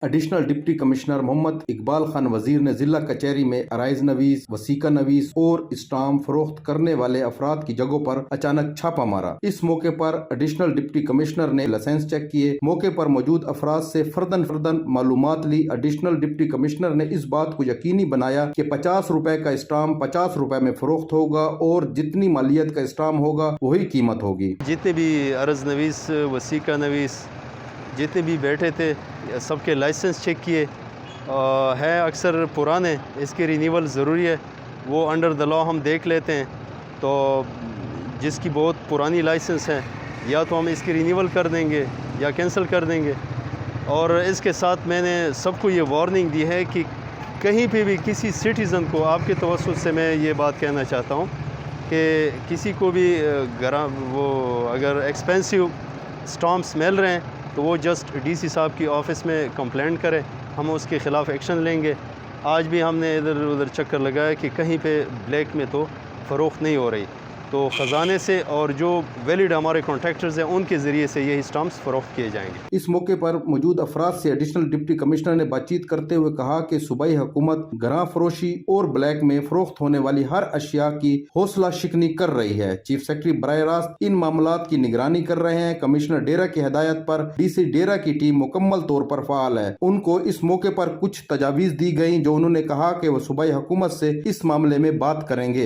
Additional deputy commissioner Mohammad Iqbal Khan Wazir ने जिला कचहरी में अराइज नवीस, वसीका नवीस और स्टाम्प फरोख्त करने वाले अफराद की जगहों पर अचानक छापा मारा। इस मौके पर एडिशनल डिप्टी कमिश्नर ने लाइसेंस चेक किए। मौके पर मौजूद अफराद से फर्दन मालूमात ली। एडिशनल डिप्टी कमिश्नर ने इस बात को यकीनी बनाया कि 50 रुपए का स्टाम्प 50 रुपए में फरोख्त होगा और जितनी मालियत का स्टाम्प होगा वही कीमत होगी। जितने भी अरज नवीस, वसीका नवीस जितने भी बैठे थे सबके लाइसेंस चेक किए हैं। अक्सर पुराने, इसकी रिन्यूअल ज़रूरी है, वो अंडर द लॉ हम देख लेते हैं। तो जिसकी बहुत पुरानी लाइसेंस है या तो हम इसकी रिन्यूअल कर देंगे या कैंसिल कर देंगे। और इसके साथ मैंने सबको ये वार्निंग दी है कि कहीं पे भी किसी सिटीज़न को, आपके तवज्जुह से मैं ये बात कहना चाहता हूँ कि किसी को भी वो अगर एक्सपेंसिव स्टाम्प्स मिल रहे हैं तो वो जस्ट डीसी साहब की ऑफ़िस में कंप्लेंट करें, हम उसके ख़िलाफ़ एक्शन लेंगे। आज भी हमने इधर उधर चक्कर लगाया कि कहीं पे ब्लैक में तो फ़रोख्त नहीं हो रही, तो ख़जाने से और जो वैलिड हमारे कॉन्ट्रैक्टर्स हैं उनके ज़रिए से यही स्टाम्प्स फ़रोख्त किए जाएंगे। इस मौके पर मौजूद अफराद से एडिशनल डिप्टी कमिश्नर ने बातचीत करते हुए कहा कि सूबाई हुकूमत गरां फरोशी और ब्लैक में फरोख्त होने वाली हर अशिया की हौसला शिकनी कर रही है। चीफ सेक्रेटरी बराह रास्त इन मामलात की निगरानी कर रहे हैं। कमिश्नर डेरा की हिदायत पर डीसी डेरा की टीम मुकम्मल तौर पर फ़ाल है। उनको इस मौके पर कुछ तजावीज़ दी गयी जो उन्होंने कहा कि वो सूबाई हुकूमत से इस मामले में बात करेंगे।